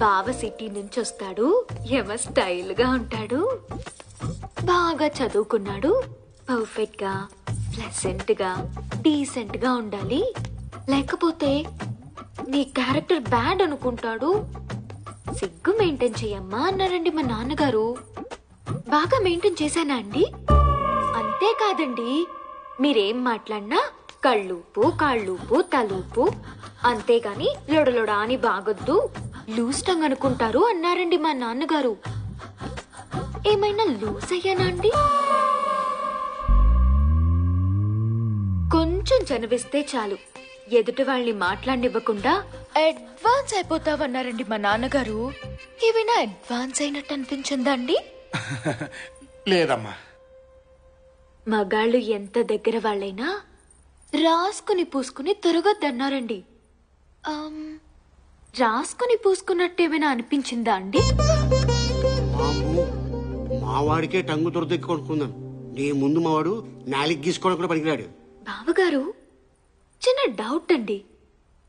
బావ సిటీ నుంచి వస్తాడు, యమ స్టైల్ గా ఉంటాడు, బాగా చదువుకున్నాడు, పర్ఫెక్ట్ గా ప్లెసెంట్ గా డీసెంట్ గా ఉండాలి, లేకపోతే నీ క్యారెక్టర్ బ్యాడ్ అనుకుంటాడు, సిగ్గు మెయింటైన్ చెయ్యమ్మా అన్నారండి మా నాన్నగారు. బాగా మెయింటైన్ చేశానా అండి? అంతేకాదండి, మీరేం మాట్లాడినా కళ్ళూపు కాళ్ళూపు తలూపు, అంతేగాని లొడలొడా అని బాగొద్దు, లూజ్ టంగ్ అనుకుంటారు అన్నారండి మా నాన్నగారు. ఏమైనా లూజ్ అయ్యానా అండి? కొంచెం చనివిస్తే చాలు ఎదుటి వాళ్ళని మాట్లాడినివ్వకుండా అడ్వాన్స్ అయిపోతావన్నారండి మా నాన్నగారు. ఏమైనా అడ్వాన్స్ అయినట్టు అనిపించిందా అండి? లేదమ్మా. మగాళ్ళు ఎంత దగ్గర వాళ్ళైనా రాసుకుని పూసుకుని తిరగొద్దన్నారండి. రాసుకుని పూసుకున్నట్టు ఏమైనా అనిపించిందా అండి? మా వాడికే టంగు దొరదెక్కి కొనుక్కుందాను. నీ ముందు మావాడు నాలికి గీసుకోవడం కూడా పనికిరాడు. బావగారు, చిన్న డౌట్ అండి.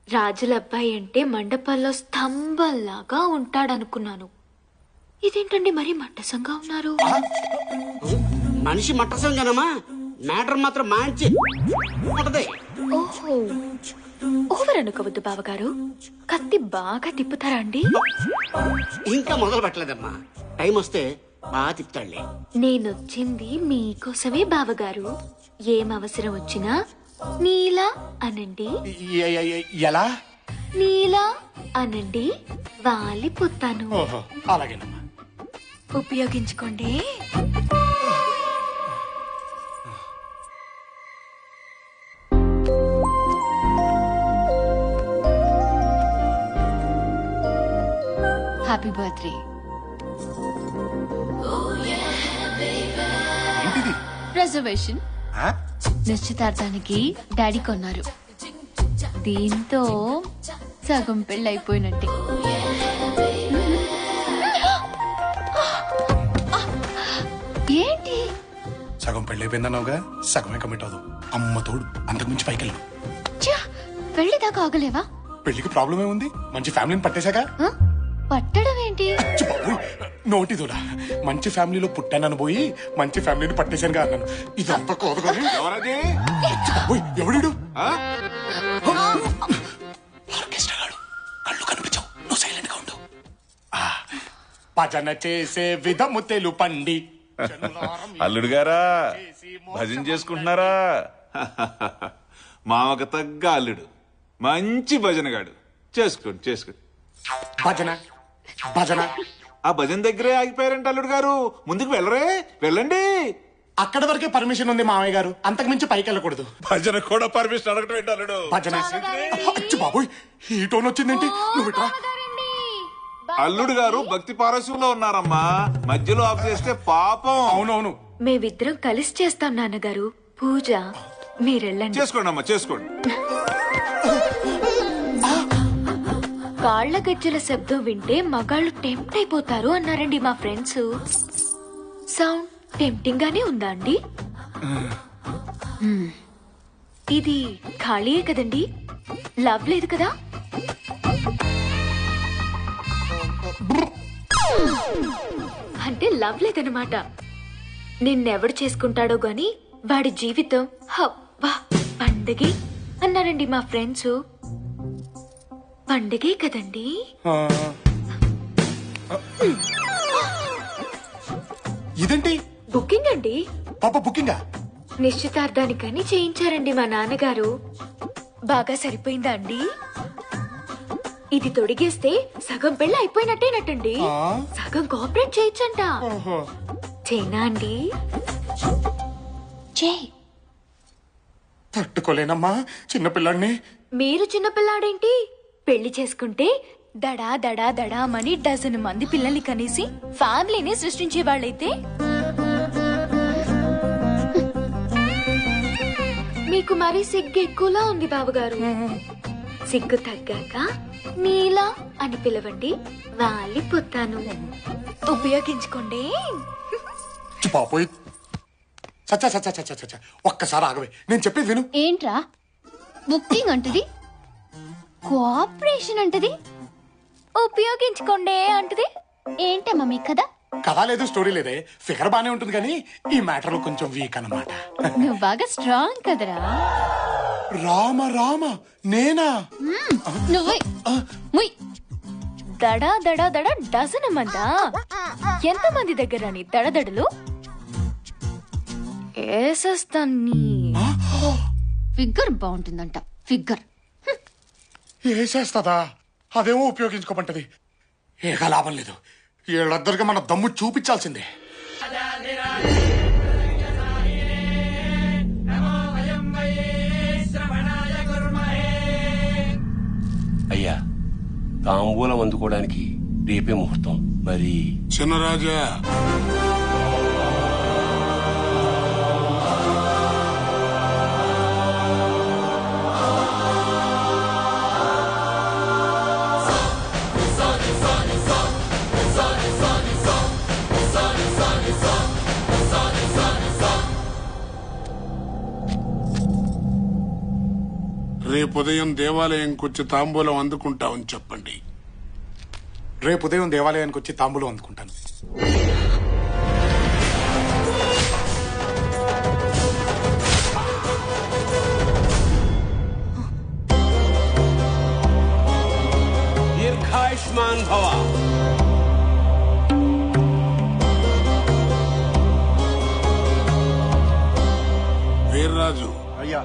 రాజుల అబ్బాయి అంటే మండపంలో స్తంభంలాగా ఉంటాడనుకున్నాను. ఇదేంటండి మరీ మట్టసంగా ఉన్నారు? మనిషి మట్టసం కదమ్మా, మ్యాటర్ మాత్రం మంచి ఉంటది. ఓహో, ఓవర్ అనుకోవద్దు బావగారు. కత్తి బాగా తిప్పుతారా అండి? ఇంకా మొదలు పెట్టలేదమ్మా, టైం వస్తే బాగా తిప్పుతాడులే. నేనొచ్చింది మీకోసమే బావగారు. ఏం అవసరం వచ్చినా నీలా అనండి. ఎలా? నీలా అనండి, వాలిపోతాను. ఓహో, అలాగేనమ్మా. ఉపయోగించుకోండి. Happy birthday. రిజర్వేషన్ నిశ్చితార్థానికి డాడీ కొన్నారు. దీంతో సగం పెళ్ళి అయిపోయినట్టే. ఏంటి? సగం పెళ్ళైపోయిందన్నావుగా, సగమే కమిట్ అవుదు. అమ్మ తోడు, అంతకుమించి పైకెళ్ళు. పెళ్లి దాకా ఆగలేవా? పెళ్లికి ప్రాబ్లం ఏముంది? మంచి ఫ్యామిలీని పట్టేశాక. పట్టడం ఏంటి? నోటిదుడా, మంచి ఫ్యామిలీలో పుట్టానని పోయి మంచి ఫ్యామిలీని పట్టేశాను అన్నాను. ఇదంతా కోదు కానీ ఎవడు ఆర్కెస్ట్రాగాడు. కళ్ళు కనిపించవు, నువ్వు సైలెంట్ గా ఉండు. భజన చేసే విధము తెలుపండి. అల్లుడు గారా, భజన చేసుకుంటున్నారా? మామకు తగ్గ అల్లుడు, మంచి భజనగాడు. చేసుకోండి చేసుకోండి. భజన భజన ఆ భజన దగ్గరే ఆగిపోయారంట అల్లుడు గారు. ముందుకు వెళ్ళరే, వెళ్ళండి. అక్కడ వరకే పర్మిషన్ ఉంది మామయ్య గారు, అంతకు మించి పైకి వెళ్ళకూడదు. భజన కూడా పర్మిషన్ అడగటం ఏంటి అల్లుడు? భజన అచ్చు బాబోయ్, ఈ టోన్ వచ్చిందేంటి? నువ్వు ఇట్రా. అల్లుడు గారు భక్తి పారస్యంలో ఉన్నారమ్మా, మధ్యలో ఆఫ్ చేస్తే పాపం. అవునవును, మేమిద్దరం కలిసి చేస్తాం నాన్నగారు పూజ. మీరెళ్ళండి. చేసుకోండి అమ్మా, చేసుకోండి. కాళ్ల గజ్జల శబ్దం వింటే మగాళ్ళు టెంప్ట్ అయిపోతారు అన్నారండి మా ఫ్రెండ్స్. సౌండ్ టెంప్టింగ్ గానే ఉందా అండి? ఇది ఖాళీయే కదండి, లవ్ లేదు కదా? అంటే లవ్ లేదనమాట. నిన్నెవడు చేసుకుంటాడో గాని వాడి జీవితం హబ్బా పండగే అన్నారండి మా ఫ్రెండ్స్. పండగే కదండి. ఇదేంటి? బుకింగ్ అండి. పాప బుకింగా? నిశ్చితార్థానికని చేయించారండి మా నాన్నగారు. బాగా సరిపోయిందా అండి? ఇది తొడిగేస్తే సగం పెళ్ళి అయిపోయినట్టేనట్టండి. సగం కోఆపరేట్ చేయొచ్చంట. చేనా అండి? తట్టుకోలేనమ్మా చిన్నపిల్లాడిని. మీరు చిన్నపిల్లాడేంటి? పెళ్లి చేసుకుంటే దడా దడా దడామని డజన్ మంది పిల్లల్ని కనేసి ఫ్యామిలీని సృష్టించే వాళ్ళైతే మీకు మరీ సిగ్గు ఎక్కువలా ఉంది బాబుగారు. సిగ్గు తగ్గాక నీలా అని పిలవండి, వాలిపోతాను. ఉపయోగించుకోండి. పాపోయ్, చచ్చా చచ్చా చచ్చా చచ్చా, ఒక్కసారి ఆగవే, నేను చెప్పేది విను. ఏంట్రా బుకింగ్ అంటది, కోఆపరేషన్ అంటది, ఉపయోగించుకోండి అంటది ఏంటమ్మా మీ కదా కథ లేదు స్టోరీ లేదే ఫిగర్ బానే ఉంటుంది కానీ ఈ మ్యాటర్ లో కొంచెం వీక్ అన్నమాట. నువ్వు బాగా స్ట్రాంగ్ కదరా. రామ రామ నేనా? నువ్వే ముయ్ దడా దడా దడా డజన్ మందా. ఎంతమంది దగ్గర నీ దడదడలు ఏసేస్తాన్ని. Figure బాగుంటుందంట figure. వేసేస్తదా? అదేమో ఉపయోగించుకోమంటది. ఏక లాభం లేదు. వీళ్ళిద్దరికి మన దమ్ము చూపించాల్సిందే. అయ్యా తాంబూలం అందుకోవడానికి రేపే ముహూర్తం. మరి చిన్నరాజా రేపు ఉదయం దేవాలయంకొచ్చి తాంబూలం అందుకుంటామని చెప్పండి. రేపు ఉదయం దేవాలయానికి వచ్చి తాంబూలం అందుకుంటాను. దీర్ఘాయుష్మాన్ భవ. వీర్రాజు అయ్యా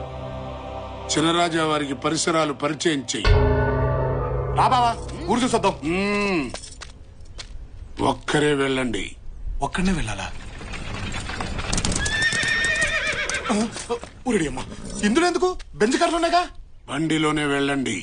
చిన్నరాజా వారికి పరిసరాలు పరిచయం చెయ్యి. రా బావా ఊరు చూసొద్దాం. ఒక్కరే వెళ్ళండి. ఒక్కడనే వెళ్ళాలా? ఊరేడి అమ్మా ఇందులో ఎందుకు? బెంచ్ కార్లోనేగా. బండిలోనే వెళ్ళండి.